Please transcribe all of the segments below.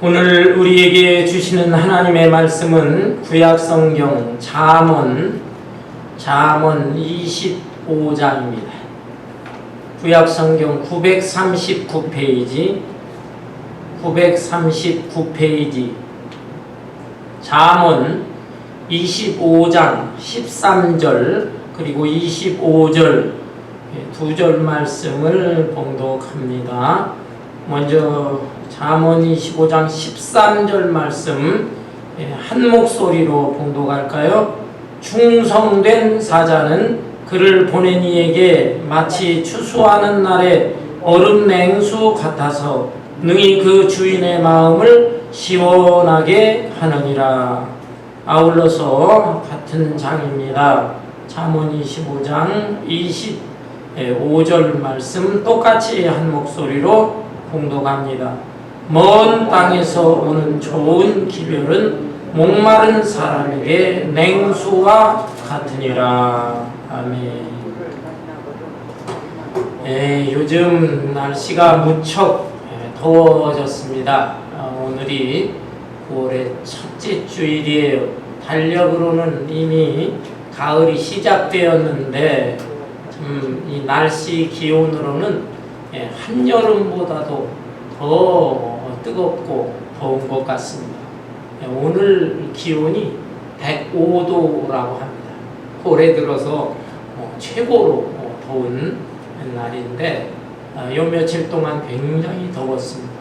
오늘 우리에게 주시는 하나님의 말씀은 구약성경 잠언 25장입니다. 구약성경 939페이지 잠언 25장 13절 그리고 25절 두 절 말씀을 봉독합니다. 먼저 잠언 25장 13절 말씀 한 목소리로 봉독할까요? 충성된 사자는 그를 보낸 이에게 마치 추수하는 날에 얼음 냉수 같아서 능히 그 주인의 마음을 시원하게 하느니라. 아울러서 같은 장입니다. 잠언 25장 25절 말씀 똑같이 한 목소리로 봉독합니다. 먼 땅에서 오는 좋은 기별은 목마른 사람에게 냉수와 같으니라. 아멘. 요즘 날씨가 무척 더워졌습니다. 오늘이 9월의 첫째 주일이에요. 달력으로는 이미 가을이 시작되었는데 이 날씨 기온으로는 한여름보다도 더 뜨겁고 더운 것 같습니다. 오늘 기온이 105도라고 합니다. 올해 들어서 최고로 더운 날인데 요 며칠 동안 굉장히 더웠습니다.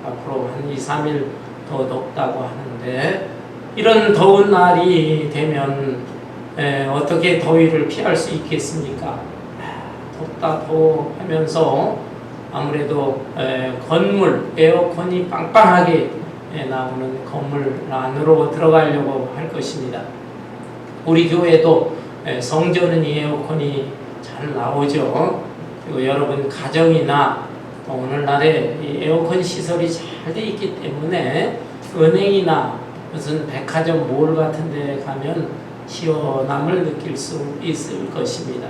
앞으로 한 2, 3일 더 덥다고 하는데 이런 더운 날이 되면 어떻게 더위를 피할 수 있겠습니까? 덥다 더워 하면서 아무래도 건물 에어컨이 빵빵하게 나오는 건물 안으로 들어가려고 할 것입니다. 우리 교회도 성전은 에어컨이 잘 나오죠. 그리고 여러분 가정이나 오늘날에 에어컨 시설이 잘 돼 있기 때문에 은행이나 무슨 백화점 몰 같은 데 가면 시원함을 느낄 수 있을 것입니다.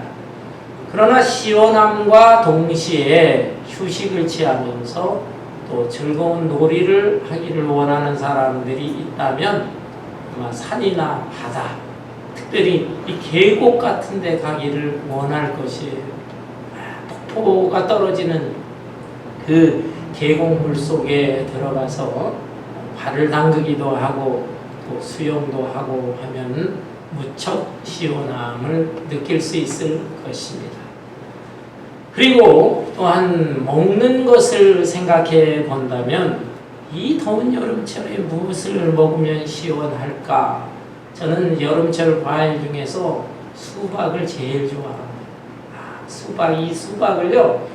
그러나 시원함과 동시에 휴식을 취하면서 또 즐거운 놀이를 하기를 원하는 사람들이 있다면 아마 산이나 바다, 특별히 이 계곡 같은 데 가기를 원할 것이에요. 폭포가 떨어지는 그 계곡물 속에 들어가서 발을 담그기도 하고 또 수영도 하고 하면 무척 시원함을 느낄 수 있을 것입니다. 그리고 또한 먹는 것을 생각해 본다면 이 더운 여름철에 무엇을 먹으면 시원할까? 저는 여름철 과일 중에서 수박을 제일 좋아합니다. 이 수박을요,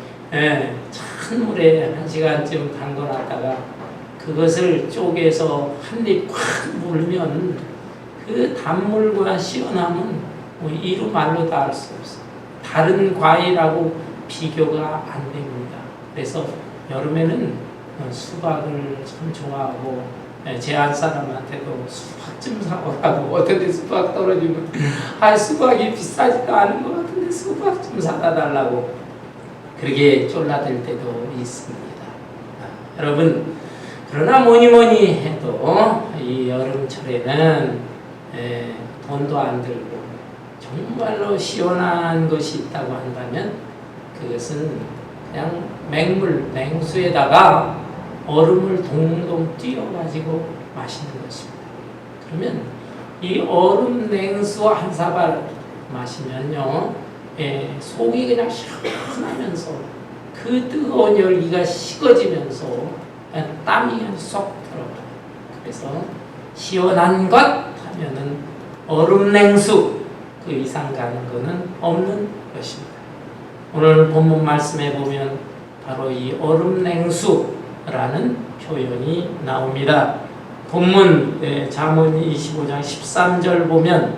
찬물에 1시간쯤 담궈놨다가 그것을 쪼개서 한 입 콱 물면 그 단물과 시원함은 이루 말로 다 할 수 없어요. 다른 과일하고 비교가 안 됩니다. 그래서 여름에는 수박을 참 좋아하고 제 안사람한테도 수박 좀 사오라고 어떻게 수박 떨어지면 수박이 비싸지도 않은 것 같은데 수박 좀 사다 달라고 그렇게 쫄라들 때도 있습니다. 여러분 그러나 뭐니 해도 이 여름철에는 돈도 안 들고 정말로 시원한 것이 있다고 한다면 그것은 그냥 맹물, 냉수에다가 얼음을 동동 띄워가지고 마시는 것입니다. 그러면 이 얼음 냉수 한 사발 마시면요, 속이 그냥 시원하면서 그 뜨거운 열기가 식어지면서 땀이 쏙 들어가요. 그래서 시원한 것 하면은 얼음 냉수 그 이상 가는 것은 없는 것입니다. 오늘 본문 말씀에 보면 바로 이 얼음 냉수라는 표현이 나옵니다. 본문 잠언 25장 13절 보면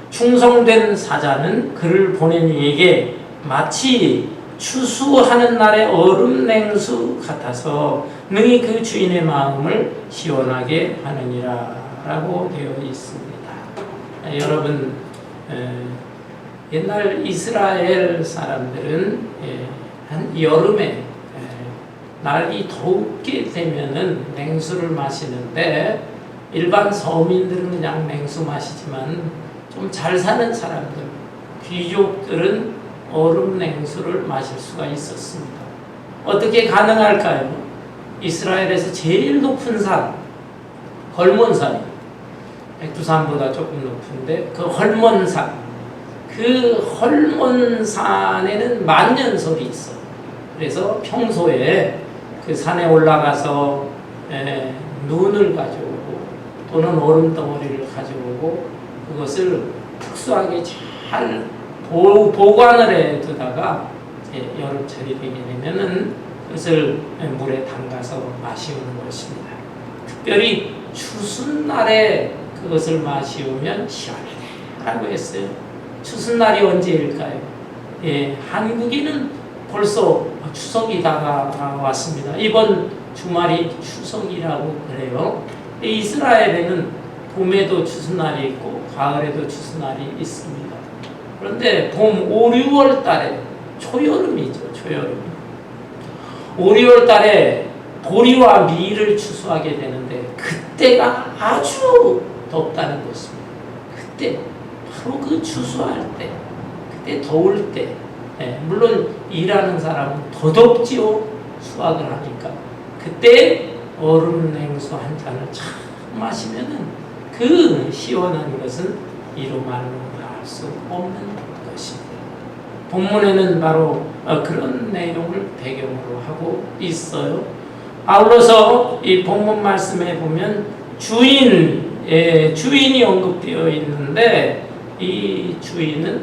충성된 사자는 그를 보낸 이에게 마치 추수하는 날의 얼음 냉수 같아서 능히 그 주인의 마음을 시원하게 하느니라 라고 되어 있습니다. 여러분 옛날 이스라엘 사람들은 한 여름에 날이 덥게 되면은 냉수를 마시는데 일반 서민들은 그냥 냉수 마시지만 좀 잘 사는 사람들, 귀족들은 얼음 냉수를 마실 수가 있었습니다. 어떻게 가능할까요? 이스라엘에서 제일 높은 산, 헐몬산이 백두산보다 조금 높은데 그 헐몬산, 그 헐몬산에는 만년설이 있어요. 그래서 평소에 그 산에 올라가서 눈을 가져오고 또는 얼음덩어리를 가져오고 그것을 특수하게 잘 보관을 해두다가 여름철이 되게 되면은 그것을 물에 담가서 마시는 것입니다. 특별히 추운 날에 그것을 마시면 시원하다고 했어요. 추운 날이 언제일까요? 한국에는 벌써 추석이 다가왔습니다. 이번 주말이 추석이라고 그래요. 이스라엘에는 봄에도 추운 날이 있고 가을에도 추운 날이 있습니다. 그런데 봄 5, 6월 달에 초여름이죠. 초여름. 5, 6월 달에 보리와 밀을 추수하게 되는데 그때가 아주 덥다는 것입니다. 그때 바로 그 추수할 때, 그때 더울 때, 물론 일하는 사람은 더 덥지요. 수확을 하니까. 그때 얼음 냉수 한 잔을 참 마시면은 그 시원한 것은 이루 말로 할 수 없는 것입니다. 본문에는 바로 그런 내용을 배경으로 하고 있어요. 아울러서 이 본문 말씀에 보면 주인이 언급되어 있는데 이 주인은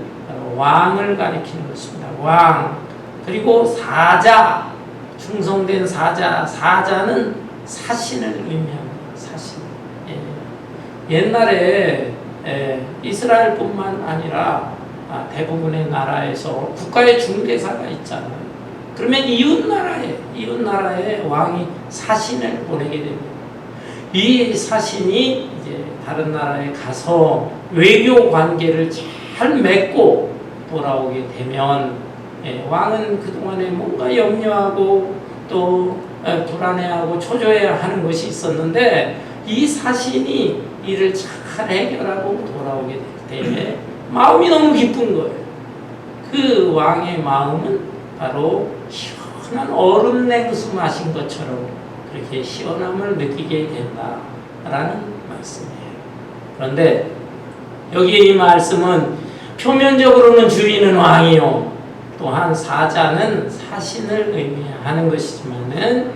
왕을 가리키는 것입니다. 왕, 그리고 사자, 충성된 사자는 사신을 의미합니다. 사신. 옛날에 이스라엘뿐만 아니라 대부분의 나라에서 국가의 중대사가 있잖아요. 그러면 이웃 나라에 왕이 사신을 보내게 됩니다. 이 사신이 이제 다른 나라에 가서 외교 관계를 잘 맺고 돌아오게 되면 왕은 그동안에 뭔가 염려하고 또 불안해하고 초조해하는 것이 있었는데 이 사신이 이를 잘 해결하고 돌아오게 될 때 마음이 너무 기쁜 거예요. 그 왕의 마음은 바로 시원한 얼음 냉수 마신 것처럼 그렇게 시원함을 느끼게 된다라는 말씀이에요. 그런데 여기에 이 말씀은 표면적으로는 주인은 왕이요 또한 사자는 사신을 의미하는 것이지만은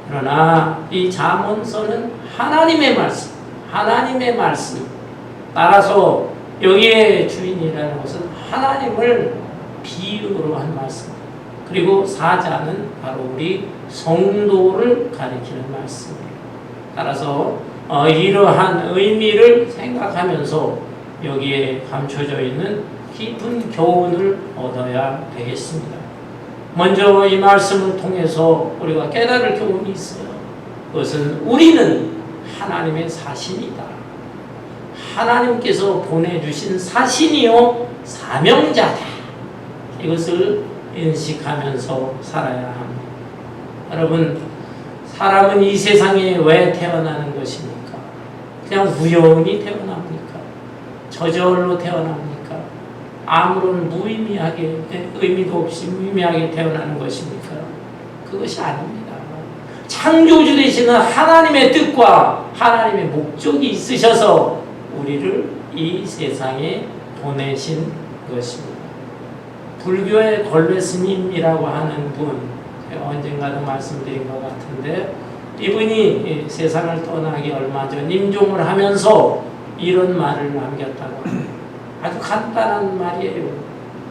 그러나 이 잠언서는 하나님의 말씀 따라서 여기에 주인이라는 것은 하나님을 비유로 한 말씀, 그리고 사자는 바로 우리 성도를 가리키는 말씀입니다. 따라서 이러한 의미를 생각하면서 여기에 감춰져 있는 깊은 교훈을 얻어야 되겠습니다. 먼저 이 말씀을 통해서 우리가 깨달을 교훈이 있어요. 그것은 우리는 하나님의 사신이다. 하나님께서 보내주신 사신이요 사명자다. 이것을 인식하면서 살아야 합니다. 여러분, 사람은 이 세상에 왜 태어나는 것입니까? 그냥 우연히 태어납니까? 저절로 태어납니까? 아무런 무의미하게, 의미도 없이 무의미하게 태어나는 것입니까? 그것이 아닙니다. 창조주 되시는 하나님의 뜻과 하나님의 목적이 있으셔서 우리를 이 세상에 보내신 것입니다. 불교의 걸레 스님이라고 하는 분, 제가 언젠가도 말씀드린 것 같은데 이분이 세상을 떠나기 얼마 전 임종을 하면서 이런 말을 남겼다고 합니다. 아주 간단한 말이에요.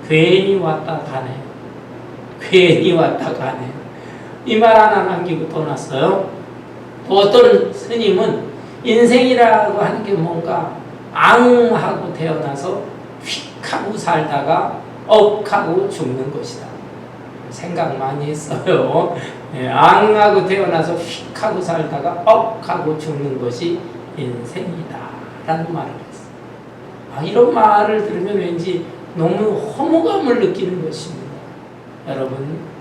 괜히 왔다 가네. 괜히 왔다 가네. 이 말 하나 남기고 떠났어요. 또 어떤 스님은 인생이라고 하는 게 뭔가 앙하고 태어나서 휙 하고 살다가 억하고 죽는 것이다. 생각 많이 했어요. 앙하고 태어나서 휙 하고 살다가 억하고 죽는 것이 인생이다 라는 말을 했어요. 이런 말을 들으면 왠지 너무 허무감을 느끼는 것입니다. 여러분,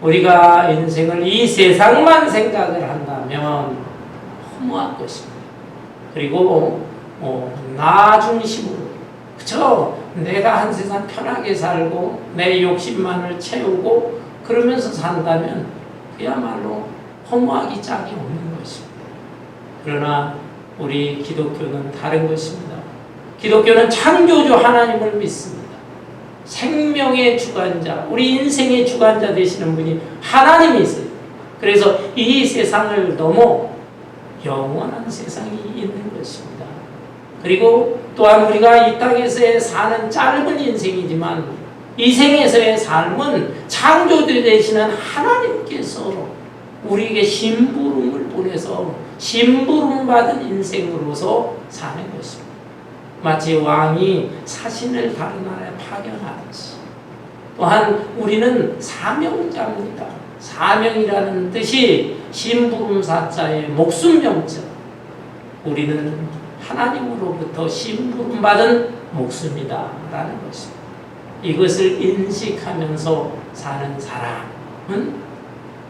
우리가 인생을 이 세상만 생각을 한다면 허무한 것입니다. 그리고 나 중심으로, 그쵸? 내가 한 세상 편하게 살고 내 욕심만을 채우고 그러면서 산다면 그야말로 허무하기 짝이 없는 것입니다. 그러나 우리 기독교는 다른 것입니다. 기독교는 창조주 하나님을 믿습니다. 생명의 주관자, 우리 인생의 주관자 되시는 분이 하나님이세요. 그래서 이 세상을 넘어 영원한 세상이 있는 것입니다. 그리고 또한 우리가 이 땅에서의 사는 짧은 인생이지만 이 생에서의 삶은 창조주 되시는 하나님께서 우리에게 심부름을 보내서 심부름 받은 인생으로서 사는 것입니다. 마치 왕이 사신을 다른 나라에 파견하듯이. 또한 우리는 사명자입니다. 사명이라는 뜻이 심부름사자의 목숨명자. 우리는 하나님으로부터 심부름받은 목숨이다 라는 것입니다. 이것을 인식하면서 사는 사람은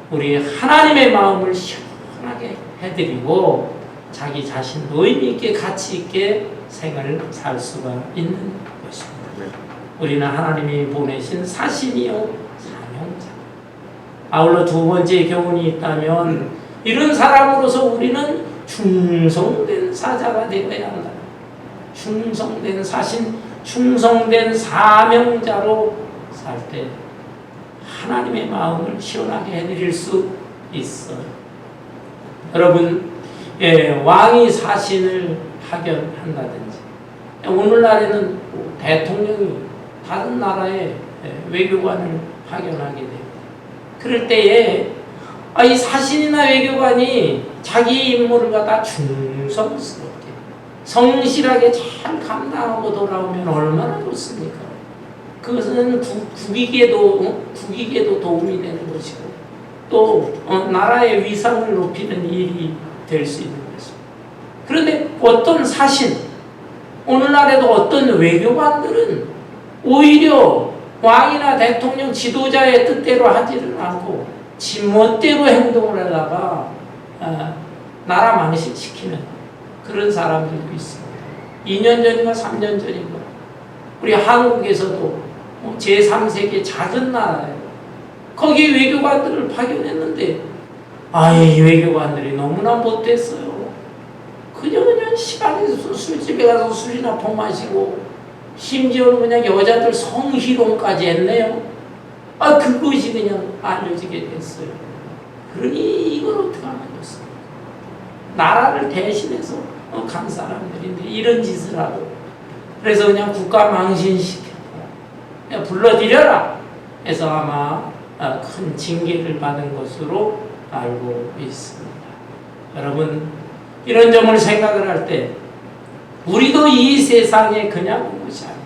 우리 하나님의 마음을 시원하게 해드리고 자기 자신도 의미 있게 가치 있게 생을 살 수가 있는 것입니다. 우리는 하나님이 보내신 사신이요 사명자. 아울러 두 번째 교훈이 있다면 이런 사람으로서 우리는 충성된 사자가 되어야 한다. 충성된 사신, 충성된 사명자로 살 때 하나님의 마음을 시원하게 해드릴 수 있어요. 여러분, 왕이 사신을 파견한다든지 오늘날에는 대통령이 다른 나라에 외교관을 파견하게 됩니다. 그럴 때에 이 사신이나 외교관이 자기 임무를 갖다 충성스럽게 성실하게 잘 감당하고 돌아오면 얼마나 좋습니까? 그것은 국익에도 도움이 되는 것이고 또 나라의 위상을 높이는 일이 될 수 있는 것입니다. 그런데 어떤 사신, 오늘날에도 어떤 외교관들은 오히려 왕이나 대통령 지도자의 뜻대로 하지를 않고 지 멋대로 행동을 하다가 나라 망신시키는 그런 사람들도 있습니다. 2년 전인가 3년 전인가 우리 한국에서도 제3세계 작은 나라예요. 거기 외교관들을 파견했는데 이 외교관들이 너무나 못됐어요. 그냥 시간에서 술집에 가서 술이나 퍼마시고 심지어는 그냥 여자들 성희롱까지 했네요. 그것이 그냥 알려지게 됐어요. 그러니 이걸 어떻게 하면 좋습니까? 나라를 대신해서 간 사람들인데 이런 짓을 하고 그래서 그냥 국가 망신시켰다. 그냥 불러들여라 해서 아마 큰 징계를 받은 것으로 알고 있습니다. 여러분, 이런 점을 생각을 할 때 우리도 이 세상에 그냥 온 것이 아니죠.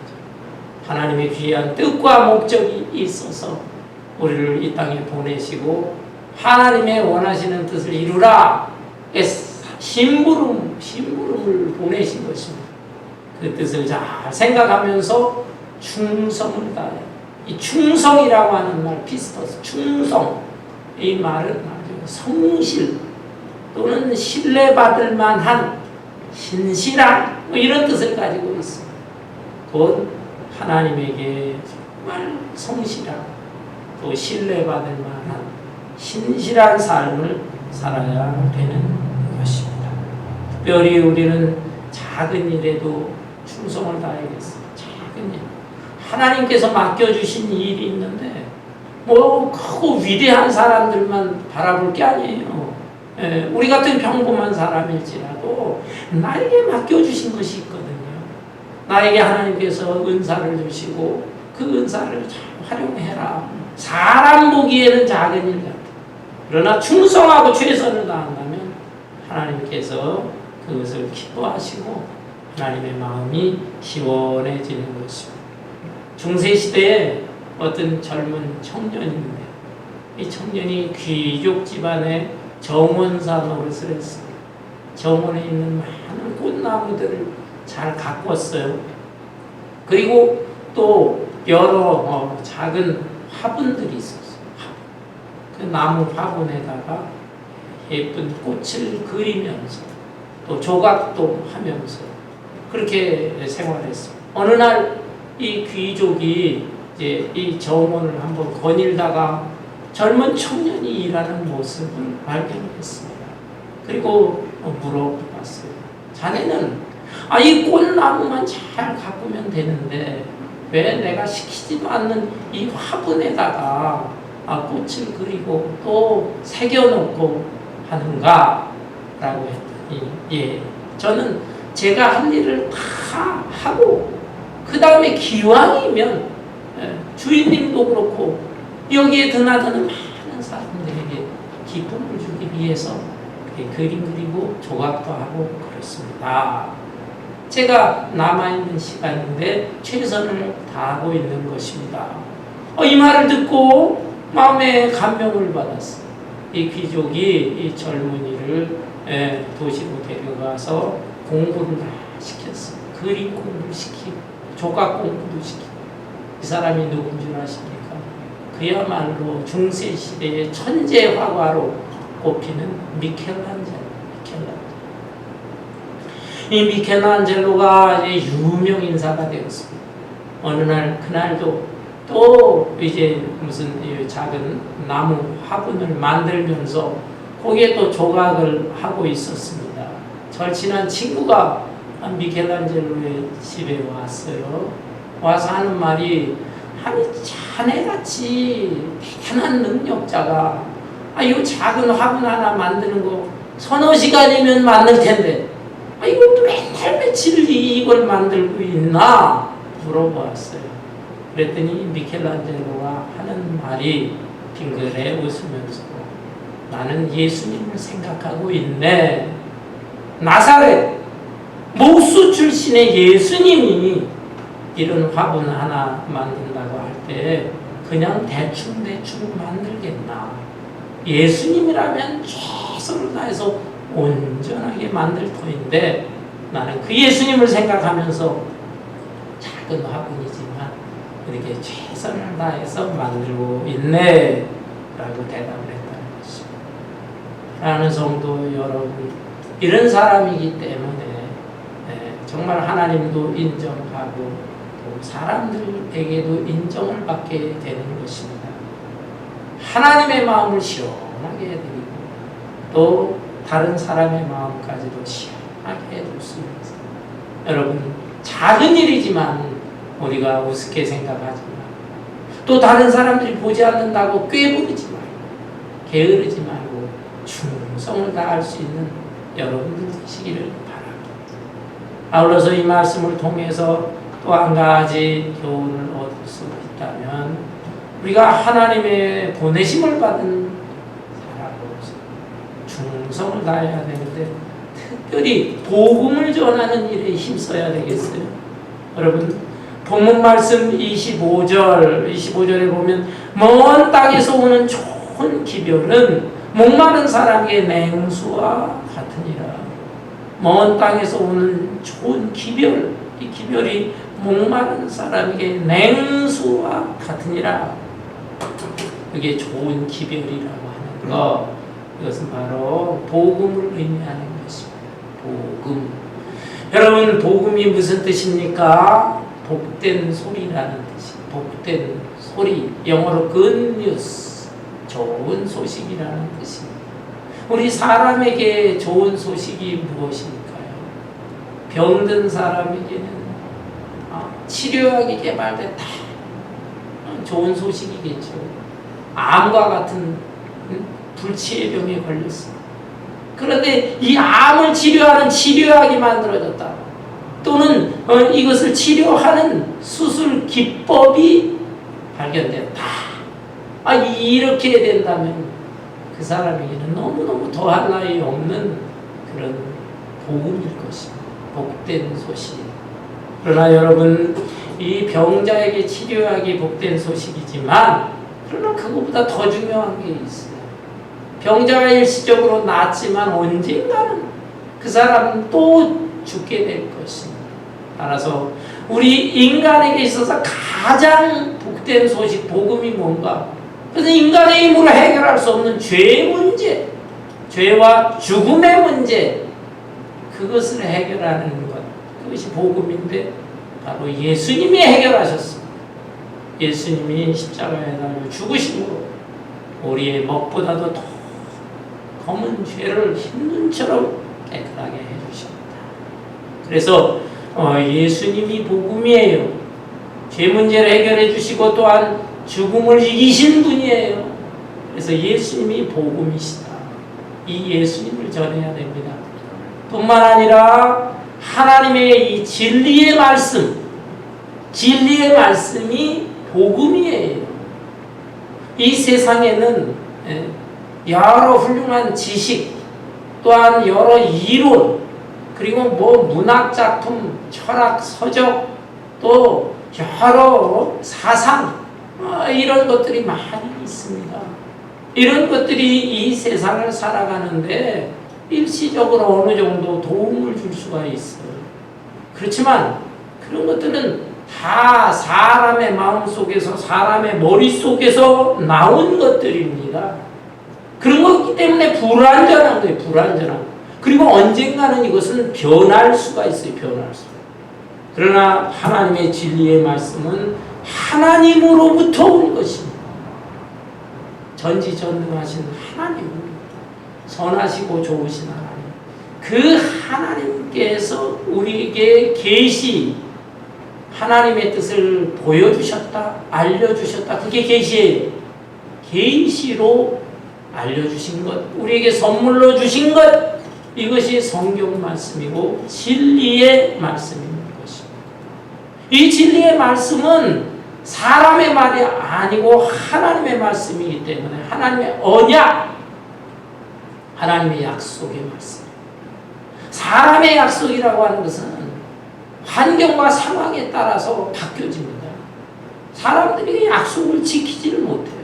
하나님의 귀한 뜻과 목적이 있어서 우리를 이 땅에 보내시고 하나님의 원하시는 뜻을 이루라 심부름을 보내신 것입니다. 그 뜻을 잘 생각하면서 충성을 다해. 이 충성이라고 하는 말, 피스토스, 충성. 이 말은 아주 성실 또는 신뢰받을 만한 신실한 이런 뜻을 가지고 있습니다. 곧 하나님에게 정말 성실하고 또 신뢰받을 만한 신실한 삶을 살아야 되는 것입니다. 특별히 우리는 작은 일에도 충성을 다해야겠어요. 작은 일. 하나님께서 맡겨주신 일이 있는데 크고 위대한 사람들만 바라볼 게 아니에요. 우리 같은 평범한 사람일지라도 나에게 맡겨주신 것이 있거든요. 나에게 하나님께서 은사를 주시고 그 은사를 잘 활용해라. 사람 보기에는 작은 일 같아. 그러나 충성하고 최선을 다한다면 하나님께서 그것을 기뻐하시고 하나님의 마음이 시원해지는 것입니다. 중세시대에 어떤 젊은 청년인데 이 청년이 귀족 집안의 정원사 노릇을 했습니다. 정원에 있는 많은 꽃나무들을 잘 가꿨어요. 그리고 또 여러 작은 화분들이 있었어요. 나무 화분에다가 예쁜 꽃을 그리면서 또 조각도 하면서 그렇게 생활했습니다. 어느 날 이 귀족이 이제 이 정원을 한번 거닐다가 젊은 청년이 일하는 모습을 발견했습니다. 그리고 물어봤어요. 자네는 이 꽃나무만 잘 가꾸면 되는데 왜 내가 시키지도 않는 이 화분에다가 꽃을 그리고 또 새겨놓고 하는가? 라고 했더니 예, 저는 제가 할 일을 다 하고 그 다음에 기왕이면 주인님도 그렇고 여기에 드나드는 많은 사람들에게 기쁨을 주기 위해서 그림 그리고 조각도 하고 그렇습니다. 제가 남아있는 시간인데 최선을 다하고 있는 것입니다. 이 말을 듣고 마음에 감명을 받았어요. 이 귀족이 이 젊은이를 도시로 데려가서 공부를 시켰어요. 그림 공부를 시키고 조각 공부도 시키고. 이 사람이 누군 줄 아십니까? 그야말로 중세시대의 천재 화가로 꼽히는 미켈란젤로. 이 미켈란젤로가 이제 유명 인사가 되었습니다. 어느 날 그날도 또 이제 무슨 작은 나무 화분을 만들면서 거기에 또 조각을 하고 있었습니다. 절친한 친구가 미켈란젤로의 집에 왔어요. 와서 하는 말이 아니 자네같이 대단한 능력자가 이 작은 화분 하나 만드는 거 서너 시간이면 만들 텐데 이거 맨날 며칠 이걸 만들고 있나? 물어보았어요. 그랬더니 미켈란젤로가 하는 말이 빙그레 웃으면서 나는 예수님을 생각하고 있네. 나사렛 목수 출신의 예수님이 이런 화분 하나 만든다고 할 때 그냥 대충 만들겠나? 예수님이라면 최선을 다해서 온전하게 만들 터인데 나는 그 예수님을 생각하면서 작은 화분이지만 이렇게 최선을 다해서 만들고 있네 라고 대답을 했다는 것입니다. 라는 성도 여러분, 이런 사람이기 때문에 정말 하나님도 인정하고 또 사람들에게도 인정을 받게 되는 것입니다. 하나님의 마음을 시원하게 해드리고 또 다른 사람의 마음까지도 시원하게 해줄 수 있는 여러분, 작은 일이지만 우리가 우습게 생각하지 말고 또 다른 사람들이 보지 않는다고 꾀부르지 말고 게으르지 말고 충성을 다할 수 있는 여러분들 되시기를 바랍니다. 아울러서 이 말씀을 통해서 또 한 가지 교훈을 얻을 수 있다면 우리가 하나님의 보내심을 받은 사람으로서 충성을 다해야 되는데 특별히 복음을 전하는 일에 힘써야 되겠어요. 여러분, 본문 말씀 25절에 보면 먼 땅에서 오는 좋은 기별은 목마른 사람에게 냉수와 같으니라. 먼 땅에서 오는 좋은 기별, 이 기별이 목마른 사람에게 냉수와 같으니라. 그게 좋은 기별이라고 하는 것, 이것은 바로 복음을 의미하는 것입니다. 복음. 여러분, 복음이 무슨 뜻입니까? 복된 소리라는 뜻이. 복된 소리, 영어로 good news, 좋은 소식이라는 뜻입니다. 우리 사람에게 좋은 소식이 무엇일까요? 병든 사람에게는 치료약이 개발됐다. 좋은 소식이겠죠. 암과 같은 불치의 병에 걸렸습니다. 그런데 이 암을 치료하는 치료약이 만들어졌다. 또는 이것을 치료하는 수술 기법이 발견됐다. 이렇게 된다면 그 사람에게는 너무너무 더할 나위 없는 그런 복음일 것입니다. 복된 소식. 그러나 여러분, 이 병자에게 치료약이 복된 소식이지만 그러나 그것보다 더 중요한 게 있어요. 병자가 일시적으로 낫지만 언젠가는 그 사람은 또 죽게 될 것입니다. 따라서 우리 인간에게 있어서 가장 복된 소식, 복음이 뭔가? 그래서 인간의 힘으로 해결할 수 없는 죄의 문제, 죄와 죽음의 문제, 그것을 해결하는 것, 그것이 복음인데 바로 예수님이 해결하셨습니다. 예수님이 십자가에 달려 죽으심으로 우리의 먹보다도 더 검은 죄를 흰눈처럼 깨끗하게 해주십니다. 그래서 예수님이 복음이에요. 죄 문제를 해결해 주시고 또한 죽음을 이기신 분이에요. 그래서 예수님이 복음이시다. 이 예수님을 전해야 됩니다. 뿐만 아니라 하나님의 이 진리의 말씀, 진리의 말씀이 복음이에요. 이 세상에는 여러 훌륭한 지식, 또한 여러 이론, 그리고 문학작품, 철학, 서적, 또 여러 사상, 이런 것들이 많이 있습니다. 이런 것들이 이 세상을 살아가는데 일시적으로 어느 정도 도움을 줄 수가 있어요. 그렇지만 그런 것들은 다 사람의 마음속에서, 사람의 머릿속에서 나온 것들입니다. 그런 거기 때문에 불완전한 거예요. 불완전한 거. 그리고 언젠가는 이것은 변할 수가 있어요. 변할 수. 그러나 하나님의 진리의 말씀은 하나님으로부터 온 것입니다. 전지전능하신 하나님, 선하시고 좋으신 하나님, 그 하나님께서 우리에게 계시, 하나님의 뜻을 보여주셨다, 알려주셨다. 그게 계시예요. 계시로 알려주신 것, 우리에게 선물로 주신 것, 이것이 성경 말씀이고 진리의 말씀인 것입니다. 이 진리의 말씀은 사람의 말이 아니고 하나님의 말씀이기 때문에 하나님의 언약, 하나님의 약속의 말씀. 사람의 약속이라고 하는 것은 환경과 상황에 따라서 바뀌어집니다. 사람들이 약속을 지키지를 못해요.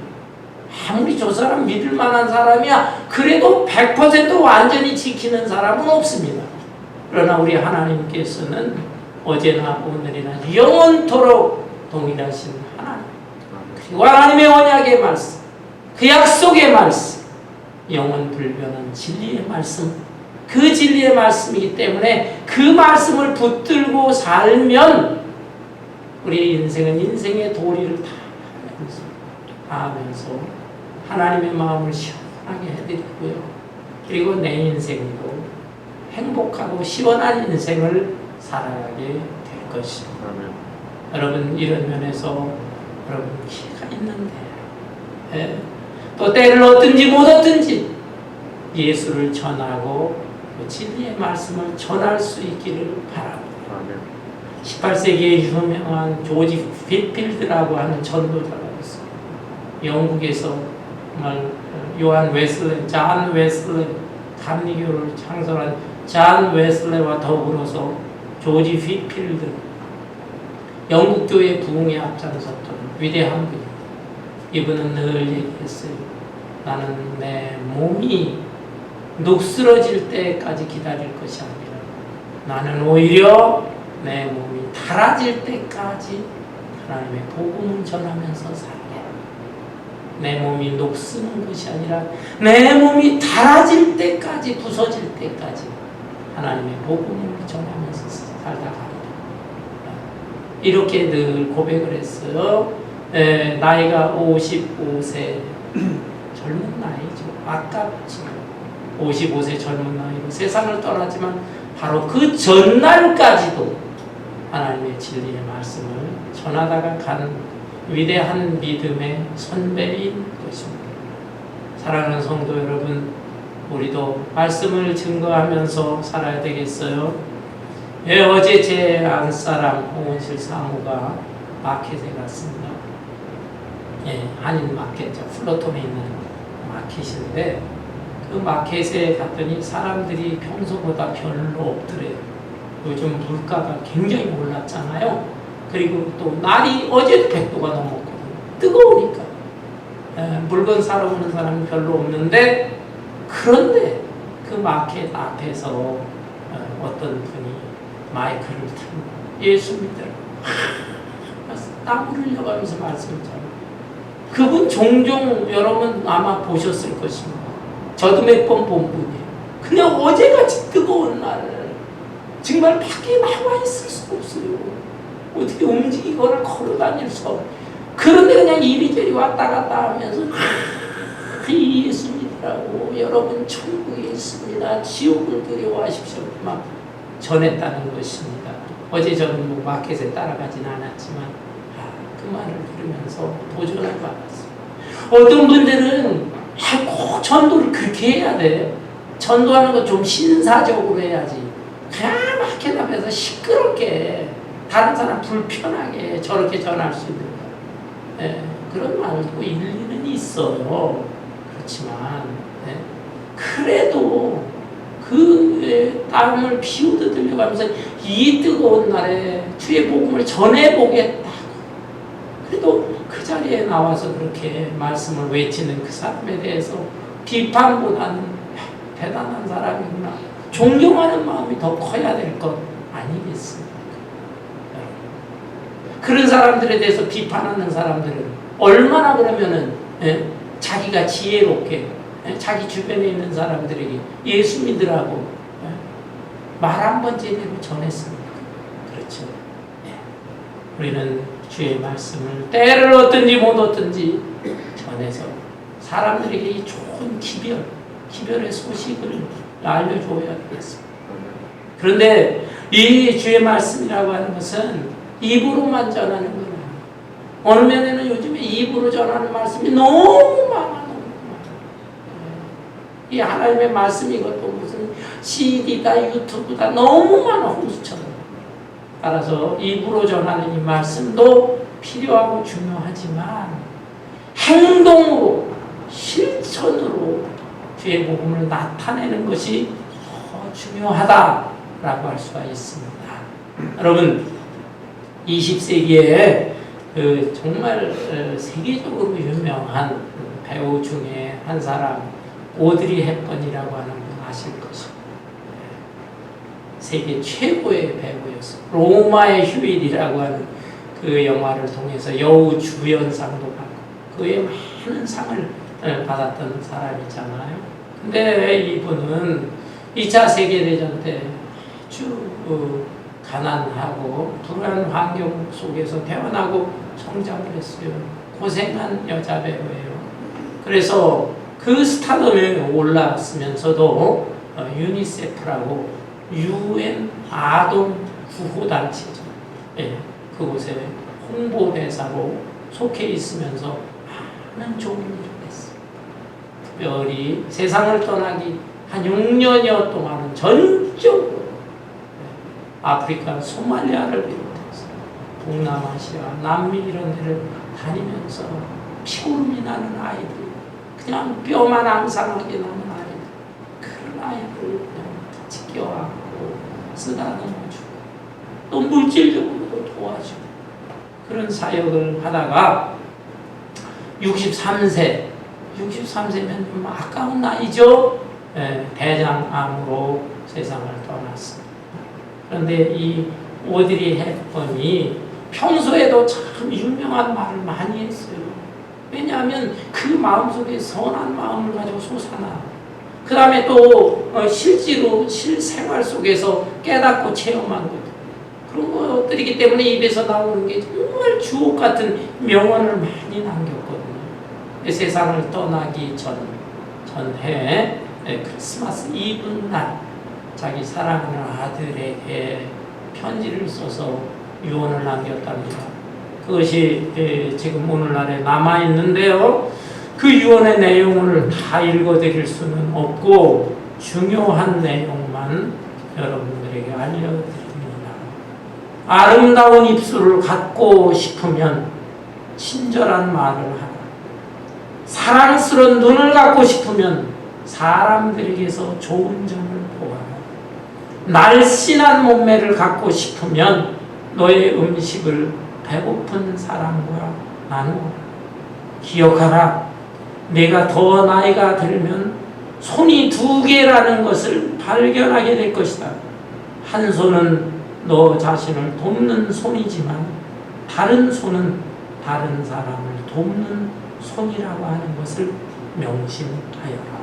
아무리 저 사람 믿을 만한 사람이야, 그래도 100% 완전히 지키는 사람은 없습니다. 그러나 우리 하나님께서는 어제나 오늘이나 영원토록 동일하신 하나님, 그리고 하나님의 언약의 말씀, 그 약속의 말씀, 영원 불변한 진리의 말씀, 그 진리의 말씀이기 때문에 그 말씀을 붙들고 살면 우리의 인생은 인생의 도리를 다 하면서 하나님의 마음을 시원하게 해드리고요. 그리고 내 인생도 행복하고 시원한 인생을 살아가게 될 것입니다. 여러분, 이런 면에서 여러분 기회가 있는데 또 때를 얻든지 못 얻든지 예수를 전하고 그 진리의 말씀을 전할 수 있기를 바랍니다. 18세기에 유명한 조지 휘필드라고 하는 전도자가 있어요. 영국에서 정말 요한 웨슬레, 잔 웨슬레, 감리교를 창설한 잔 웨슬레와 더불어서 조지 휘필드, 영국 교회 부흥에 앞장섰던 위대한 분입니다. 이분은 늘 얘기했어요. 나는 내 몸이 녹슬어질 때까지 기다릴 것이 아니라 나는 오히려 내 몸이 닳아질 때까지 하나님의 복음을 전하면서 살게. 내 몸이 녹쓰는 것이 아니라 내 몸이 닳아질 때까지, 부서질 때까지 하나님의 복음을 전하면서 살다 갑니다. 이렇게 늘 고백을 했어요. 나이가 55세 젊은 나이죠. 아깝지만 55세 젊은 나이로 세상을 떠났지만 바로 그 전날까지도 하나님의 진리의 말씀을 전하다가 간 위대한 믿음의 선배인 것입니다. 사랑하는 성도 여러분, 우리도 말씀을 증거하면서 살아야 되겠어요. 어제 제 안사람 홍원실 사모가 마켓에 갔습니다. 한인 마켓, 플러톤에 있는 마켓인데 그 마켓에 갔더니 사람들이 평소보다 별로 없더래요. 요즘 물가가 굉장히 올랐잖아요. 그리고 또 날이 어제도 100도가 넘었거든요. 뜨거우니까 물건 사러 오는 사람이 별로 없는데, 그런데 그 마켓 앞에서 어떤 분이 마이크를 틀고 예수 믿으라고 땀을 흘려가면서 말씀을 전해요. 그분 종종 여러분 아마 보셨을 것입니다. 저도 몇 번 본 분이에요. 그냥 어제같이 뜨거운 날 정말 밖에 나와 있을 수 없어요. 어떻게 움직이거나 걸어 다닐 수 없어요. 그런데 그냥 이리저리 왔다 갔다 하면서 예수님이라고 여러분 천국에 있습니다. 지옥을 두려워하십시오. 막 전했다는 것입니다. 어제 저는 뭐 마켓에 따라가진 않았지만 그 말을 들으면서 도전을 받았어요. 어떤 분들은 꼭 전도를 그렇게 해야 돼. 전도하는 거 좀 신사적으로 해야지. 그냥 마켓 앞에서 시끄럽게 다른 사람 불편하게 저렇게 전할 수 있는 거. 예, 그런 말도 일리는 있어요. 그렇지만 그래도 그 땀을 피우듯 흘려가면서 이 뜨거운 날에 주의 복음을 전해보겠다고 그래도 그 자리에 나와서 그렇게 말씀을 외치는 그 사람에 대해서 비판보다는 대단한 사람이구나 존경하는 마음이 더 커야 될 것 아니겠습니까? 그런 사람들에 대해서 비판하는 사람들은 얼마나 그러면은 자기가 지혜롭게 자기 주변에 있는 사람들에게 예수 믿으라고 말 한 번 제대로 전했습니까? 그렇죠. 우리는 주의 말씀을 때를 얻든지 못 얻든지 전해서 사람들에게 이 좋은 기별의 소식을 알려줘야 되겠습니다. 그런데 이 주의 말씀이라고 하는 것은 입으로만 전하는 거예요. 어느 면에는 요즘에 입으로 전하는 말씀이 너무 많아. 이 하나님의 말씀이 이것도 무슨 CD다 유튜브다 너무 많아 홍수처럼. 따라서 입으로 전하는 이 말씀도 필요하고 중요하지만 행동으로 실천으로 주의 복음을 나타내는 것이 더 중요하다라고 할 수가 있습니다. 여러분 20세기에 정말 세계적으로 유명한 배우 중에 한 사람 오드리 헵번이라고 하는 분 아실 것입니다. 세계 최고의 배우였어요. 로마의 휴일이라고 하는 그 영화를 통해서 여우 주연상도 받고 그에 많은 상을 받았던 사람이잖아요. 근데 이분은 2차 세계대전 때 아주 가난하고 불안한 환경 속에서 태어나고 성장을 했어요. 고생한 여자 배우예요. 그래서 그 스타덤에 올랐으면서도 유니세프라고 UN 아동 구호단체죠. 그곳에 홍보대사로 속해 있으면서 많은 좋은 일을 했어요. 특별히 세상을 떠나기 한 6년여 동안은 전적으로 아프리카 소말리아를 비롯해서 동남아시아, 남미 이런 데를 다니면서 피고름이 나는 아이들, 그냥 뼈만 앙상하게 나는 아이들, 그런 아이들 그냥 같이 껴안고 쓰다듬어주고 또 물질적으로도 도와주고 그런 사역을 하다가 63세면 좀 아까운 나이죠. 대장암으로 세상을 떠났습니다. 그런데 이 오드리 헵번이 평소에도 참 유명한 말을 많이 했어요. 왜냐하면 그 마음속에 선한 마음을 가지고 솟아나. 그 다음에 또 실제로 실생활 속에서 깨닫고 체험한 것. 그런 것들이기 때문에 입에서 나오는 게 정말 주옥 같은 명언을 많이 남겼거든요. 세상을 떠나기 전해 크리스마스 이브 날 자기 사랑하는 아들에게 편지를 써서 유언을 남겼답니다. 그것이 지금 오늘날에 남아있는데요. 그 유언의 내용을 다 읽어드릴 수는 없고 중요한 내용만 여러분들에게 알려드립니다. 아름다운 입술을 갖고 싶으면 친절한 말을 하라. 사랑스러운 눈을 갖고 싶으면 사람들에게서 좋은 점을 보아라. 날씬한 몸매를 갖고 싶으면 너의 음식을 배고픈 사람과 나누어라. 기억하라. 내가 더 나이가 들면 손이 2개라는 것을 발견하게 될 것이다. 한 손은 너 자신을 돕는 손이지만 다른 손은 다른 사람을 돕는 손이라고 하는 것을 명심하여라.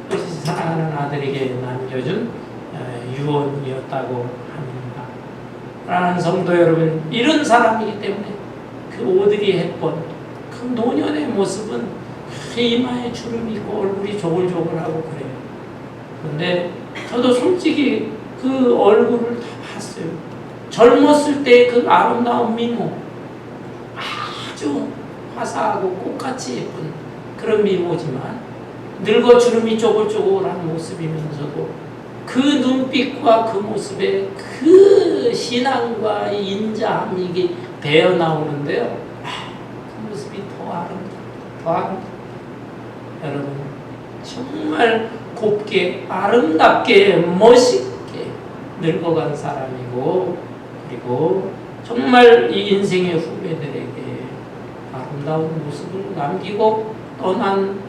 그것이 사랑하는 아들에게 남겨준 유언이었다고 합니다. 사랑하는 성도 여러분, 이런 사람이기 때문에 그 오드리 헵번, 그 노년의 모습은 이마에 주름이 있고 얼굴이 조글조글하고 그래요. 그런데 저도 솔직히 그 얼굴을 다 봤어요. 젊었을 때 그 아름다운 미모, 아주 화사하고 꽃같이 예쁜 그런 미모지만 늙어 주름이 쪼글쪼글한 모습이면서도 그 눈빛과 그 모습에 그 신앙과 인자함 이게 배어 나오는데요. 그 모습이 더 아름답다. 여러분, 정말 곱게 아름답게 멋있게 늙어간 사람이고, 그리고 정말 이 인생의 후배들에게 아름다운 모습을 남기고 떠난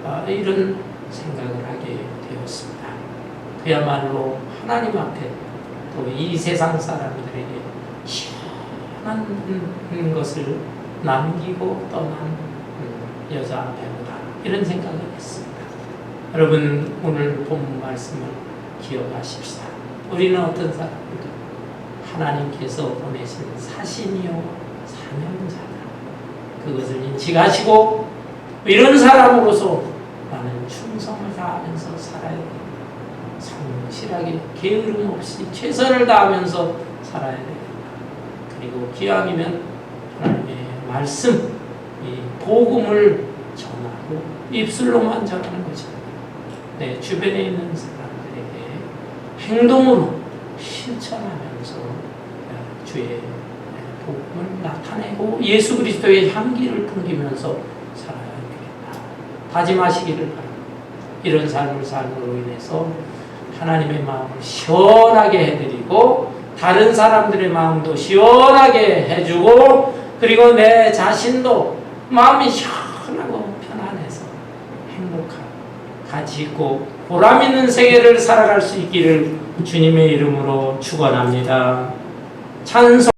배우다. 이런 생각을 하게 되었습니다. 그야말로 하나님 앞에 또 이 세상 사람들에게 시원한 것을 남기고 떠난 여자 배우다. 이런 생각을 했습니다. 여러분, 오늘 본 말씀을 기억하십시다. 우리는 어떤 사람입니까? 하나님께서 보내신 사신이요 사명자다. 그것을 인식하시고 이런 사람으로서 나는 충성을 다하면서 살아야 됩니다. 성실하게 게으름 없이 최선을 다하면서 살아야 됩니다. 그리고 기왕이면 하나님의 말씀, 이 복음을 전하고 입술로만 전하는 것이 아니라 내 주변에 있는 사람들에게 행동으로 실천하면서 주의 복음을 나타내고 예수 그리스도의 향기를 풍기면서 살아야 되겠다. 다짐하시기를 바랍니다. 이런 삶을 삶으로 인해서 하나님의 마음을 시원하게 해드리고 다른 사람들의 마음도 시원하게 해주고 그리고 내 자신도 마음이 시원하고 편안해서 행복하고 가치 있고 보람 있는 생애를 살아갈 수 있기를 주님의 이름으로 축원합니다. 찬송